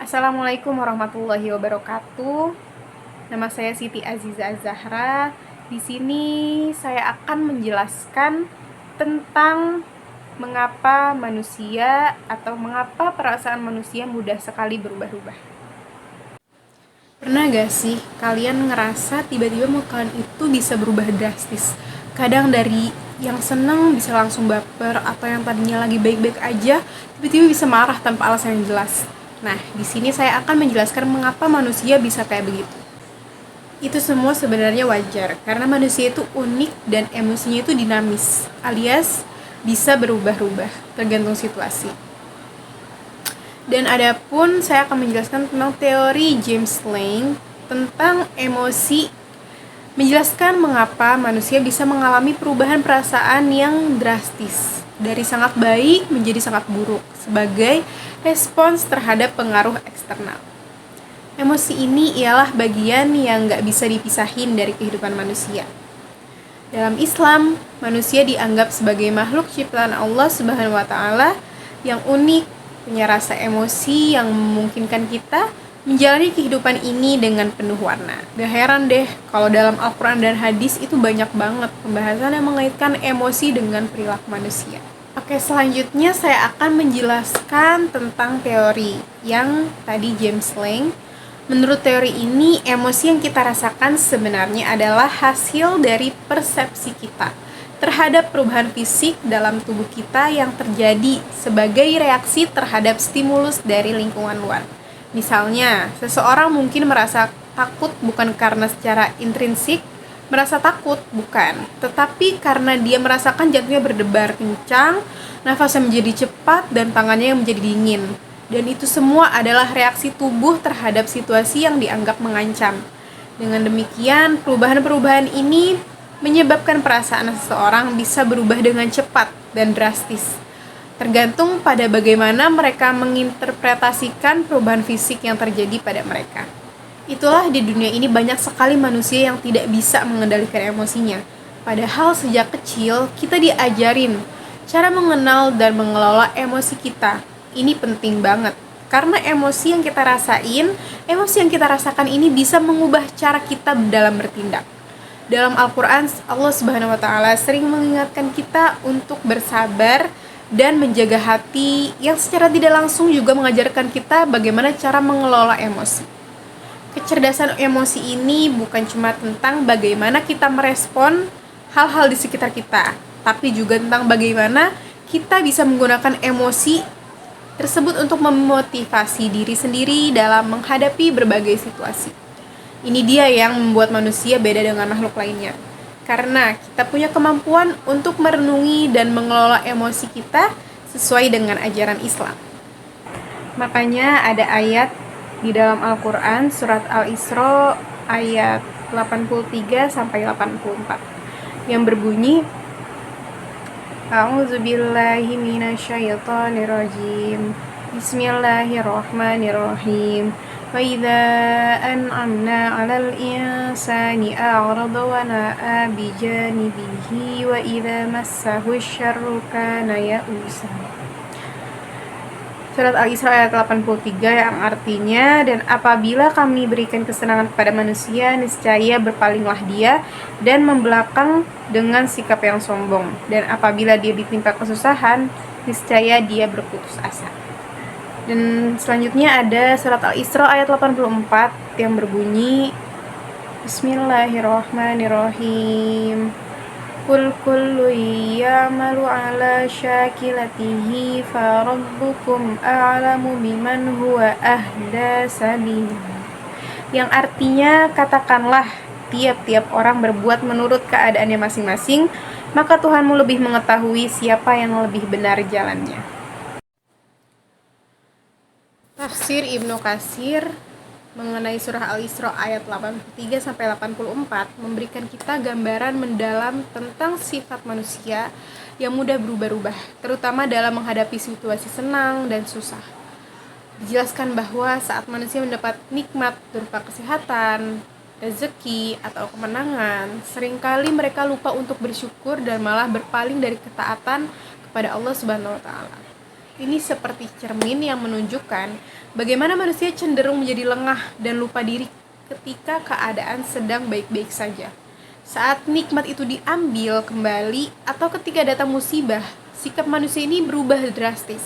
Assalamualaikum warahmatullahi wabarakatuh. Nama saya Siti Aziza Zahra. Di sini saya akan menjelaskan tentang mengapa manusia atau mengapa perasaan manusia mudah sekali berubah-ubah. Pernah gak sih kalian ngerasa tiba-tiba mood kalian itu bisa berubah drastis? Kadang dari yang seneng bisa langsung baper, atau yang tadinya lagi baik-baik aja tiba-tiba bisa marah tanpa alasan yang jelas. Nah, di sini saya akan menjelaskan mengapa manusia bisa kayak begitu. Itu semua sebenarnya wajar karena manusia itu unik dan emosinya itu dinamis, alias bisa berubah-ubah tergantung situasi. Dan adapun saya akan menjelaskan tentang teori James Lange tentang emosi, menjelaskan mengapa manusia bisa mengalami perubahan perasaan yang drastis dari sangat baik menjadi sangat buruk sebagai respons terhadap pengaruh eksternal. Emosi ini ialah bagian yang gak bisa dipisahin dari kehidupan manusia. Dalam Islam, manusia dianggap sebagai makhluk ciptaan Allah Subhanahu wa Ta'ala yang unik, punya rasa emosi yang memungkinkan kita menjalani kehidupan ini dengan penuh warna. Gak heran deh kalau dalam Al-Quran dan hadis itu banyak banget pembahasan yang mengaitkan emosi dengan perilaku manusia. Oke, selanjutnya saya akan menjelaskan tentang teori yang tadi James Lange. Menurut teori ini, emosi yang kita rasakan sebenarnya adalah hasil dari persepsi kita terhadap perubahan fisik dalam tubuh kita yang terjadi sebagai reaksi terhadap stimulus dari lingkungan luar. Misalnya, seseorang mungkin merasa takut bukan karena secara intrinsik merasa takut, bukan, tetapi karena dia merasakan jantungnya berdebar kencang, nafasnya menjadi cepat, dan tangannya yang menjadi dingin. Dan itu semua adalah reaksi tubuh terhadap situasi yang dianggap mengancam. Dengan demikian, perubahan-perubahan ini menyebabkan perasaan seseorang bisa berubah dengan cepat dan drastis, tergantung pada bagaimana mereka menginterpretasikan perubahan fisik yang terjadi pada mereka. Itulah, di dunia ini banyak sekali manusia yang tidak bisa mengendalikan emosinya. Padahal sejak kecil kita diajarin cara mengenal dan mengelola emosi kita. Ini penting banget, karena emosi yang kita rasakan ini bisa mengubah cara kita dalam bertindak. Dalam Al-Quran, Allah Subhanahu wa Ta'ala sering mengingatkan kita untuk bersabar dan menjaga hati, yang secara tidak langsung juga mengajarkan kita bagaimana cara mengelola emosi. Kecerdasan emosi ini bukan cuma tentang bagaimana kita merespon hal-hal di sekitar kita, tapi juga tentang bagaimana kita bisa menggunakan emosi tersebut untuk memotivasi diri sendiri dalam menghadapi berbagai situasi. Ini dia yang membuat manusia beda dengan makhluk lainnya, karena kita punya kemampuan untuk merenungi dan mengelola emosi kita sesuai dengan ajaran Islam. Makanya ada ayat di dalam Al-Quran, surat Al-Isra ayat 83-84 yang berbunyi, A'udzubillahi minasyaitonirrajim. Bismillahirrahmanirrahim. Wa idza an'amna 'alal insani a'rada wa na'a bi janibihi wa idza massahu syarru kana ya'usa. Surat Al-Isra ayat 83 yang artinya, dan apabila kami berikan kesenangan kepada manusia, niscaya berpalinglah dia dan membelakang dengan sikap yang sombong. Dan apabila dia ditimpa kesusahan, niscaya dia berputus asa. Dan selanjutnya ada surat Al-Isra ayat 84 yang berbunyi, Bismillahirrahmanirrahim. Qul kullu ya'malu 'ala syakilatihi farabbukum a'lamu biman huwa ahda sabila. Yang artinya, katakanlah, tiap-tiap orang berbuat menurut keadaannya masing-masing, maka Tuhanmu lebih mengetahui siapa yang lebih benar jalannya. Tafsir Ibnu Katsir mengenai surah Al-Isra ayat 83-84 memberikan kita gambaran mendalam tentang sifat manusia yang mudah berubah-ubah, terutama dalam menghadapi situasi senang dan susah. Dijelaskan bahwa saat manusia mendapat nikmat berupa kesehatan, rezeki, atau kemenangan, seringkali mereka lupa untuk bersyukur dan malah berpaling dari ketaatan kepada Allah Subhanahu wa Ta'ala. Ini seperti cermin yang menunjukkan bagaimana manusia cenderung menjadi lengah dan lupa diri ketika keadaan sedang baik-baik saja. Saat nikmat itu diambil kembali atau ketika datang musibah, sikap manusia ini berubah drastis.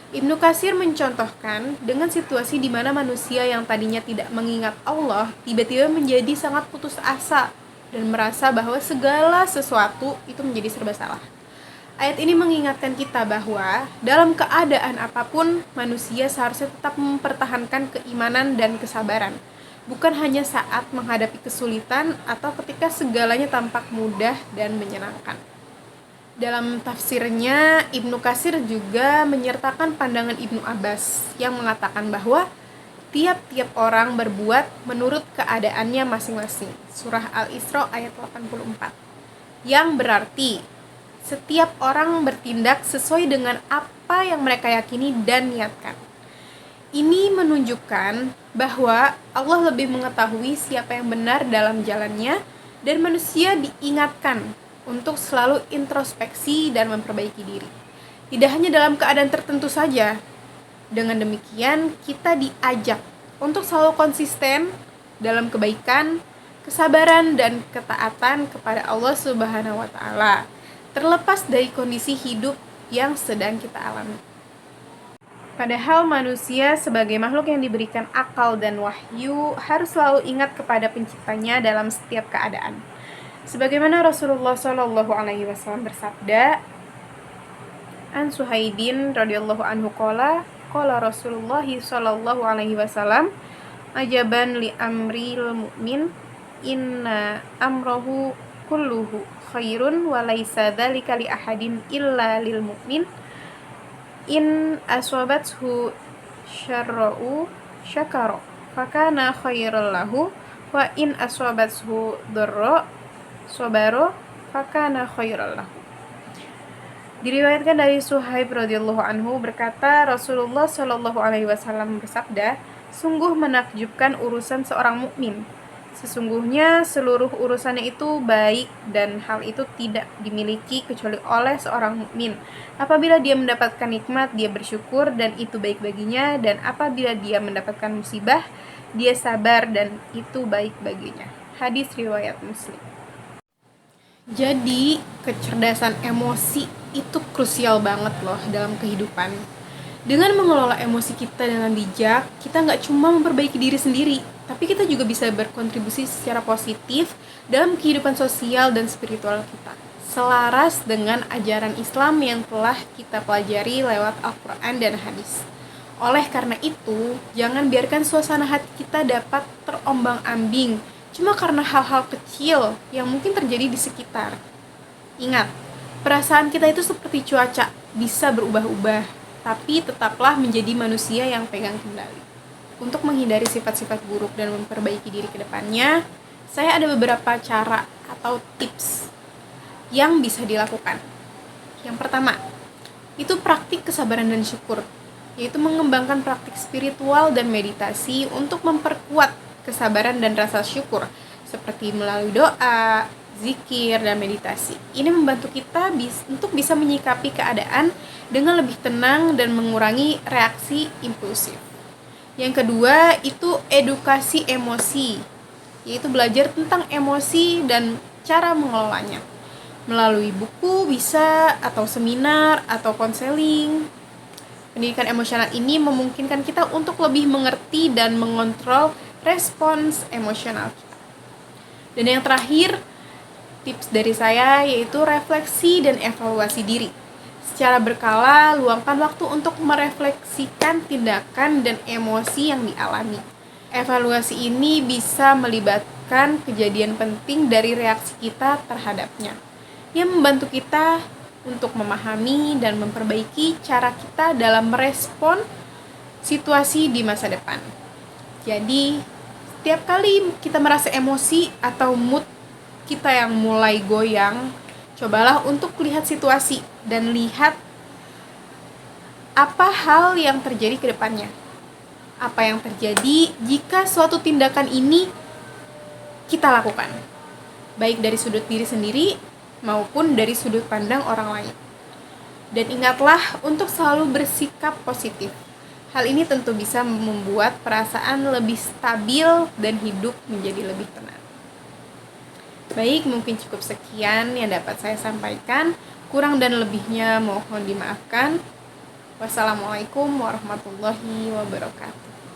Ibnu Katsir mencontohkan dengan situasi di mana manusia yang tadinya tidak mengingat Allah tiba-tiba menjadi sangat putus asa dan merasa bahwa segala sesuatu itu menjadi serba salah. Ayat ini mengingatkan kita bahwa dalam keadaan apapun, manusia seharusnya tetap mempertahankan keimanan dan kesabaran, bukan hanya saat menghadapi kesulitan atau ketika segalanya tampak mudah dan menyenangkan. Dalam tafsirnya, Ibnu Katsir juga menyertakan pandangan Ibnu Abbas yang mengatakan bahwa tiap-tiap orang berbuat menurut keadaannya masing-masing. Surah Al-Isra ayat 84. Yang berarti setiap orang bertindak sesuai dengan apa yang mereka yakini dan niatkan. Ini menunjukkan bahwa Allah lebih mengetahui siapa yang benar dalam jalannya dan manusia diingatkan untuk selalu introspeksi dan memperbaiki diri. Tidak hanya dalam keadaan tertentu saja. Dengan demikian, kita diajak untuk selalu konsisten dalam kebaikan, kesabaran, dan ketaatan kepada Allah Subhanahu wa Ta'ala, terlepas dari kondisi hidup yang sedang kita alami. Padahal manusia sebagai makhluk yang diberikan akal dan wahyu harus selalu ingat kepada penciptanya dalam setiap keadaan. Sebagaimana Rasulullah SAW bersabda, An Suhaibin radhiyallahu anhu qala Rasulullah SAW, ajaban li amril mu'min, inna amrohu kulluhu khairun wa laisa dzalika li ahadin illa lil mu'min, in aswabathu syarra'u syakara fakana khairal lahu wa in aswabathu dharra sabara fakana khairal lahu. Diriwayatkan dari Suhaib radhiyallahu anhu berkata, Rasulullah SAW bersabda, sungguh menakjubkan urusan seorang mukmin. Sesungguhnya seluruh urusannya itu baik dan hal itu tidak dimiliki kecuali oleh seorang mukmin. Apabila dia mendapatkan nikmat, dia bersyukur dan itu baik baginya, dan apabila dia mendapatkan musibah, dia sabar dan itu baik baginya. Hadis riwayat Muslim. Jadi, kecerdasan emosi itu krusial banget loh dalam kehidupan. Dengan mengelola emosi kita dengan bijak, kita nggak cuma memperbaiki diri sendiri, tapi kita juga bisa berkontribusi secara positif dalam kehidupan sosial dan spiritual kita, selaras dengan ajaran Islam yang telah kita pelajari lewat Al-Quran dan hadis. Oleh karena itu, jangan biarkan suasana hati kita dapat terombang-ambing cuma karena hal-hal kecil yang mungkin terjadi di sekitar. Ingat, perasaan kita itu seperti cuaca, bisa berubah-ubah, tapi tetaplah menjadi manusia yang pegang kendali. Untuk menghindari sifat-sifat buruk dan memperbaiki diri ke depannya, saya ada beberapa cara atau tips yang bisa dilakukan. Yang pertama, itu praktik kesabaran dan syukur, yaitu mengembangkan praktik spiritual dan meditasi untuk memperkuat kesabaran dan rasa syukur, seperti melalui doa, zikir, dan meditasi. Ini membantu kita untuk bisa menyikapi keadaan dengan lebih tenang dan mengurangi reaksi impulsif. Yang kedua, itu edukasi emosi, yaitu belajar tentang emosi dan cara mengelolanya. Melalui buku bisa, atau seminar, atau konseling. Pendidikan emosional ini memungkinkan kita untuk lebih mengerti dan mengontrol respons emosional kita. Dan yang terakhir, tips dari saya yaitu refleksi dan evaluasi diri. Secara berkala, luangkan waktu untuk merefleksikan tindakan dan emosi yang dialami. Evaluasi ini bisa melibatkan kejadian penting dari reaksi kita terhadapnya, yang membantu kita untuk memahami dan memperbaiki cara kita dalam merespon situasi di masa depan. Jadi, setiap kali kita merasa emosi atau mood kita yang mulai goyang, cobalah untuk lihat situasi dan lihat apa hal yang terjadi ke depannya. Apa yang terjadi jika suatu tindakan ini kita lakukan, baik dari sudut diri sendiri maupun dari sudut pandang orang lain. Dan ingatlah untuk selalu bersikap positif. Hal ini tentu bisa membuat perasaan lebih stabil dan hidup menjadi lebih tenang. Baik, mungkin cukup sekian yang dapat saya sampaikan. Kurang dan lebihnya mohon dimaafkan. Wassalamualaikum warahmatullahi wabarakatuh.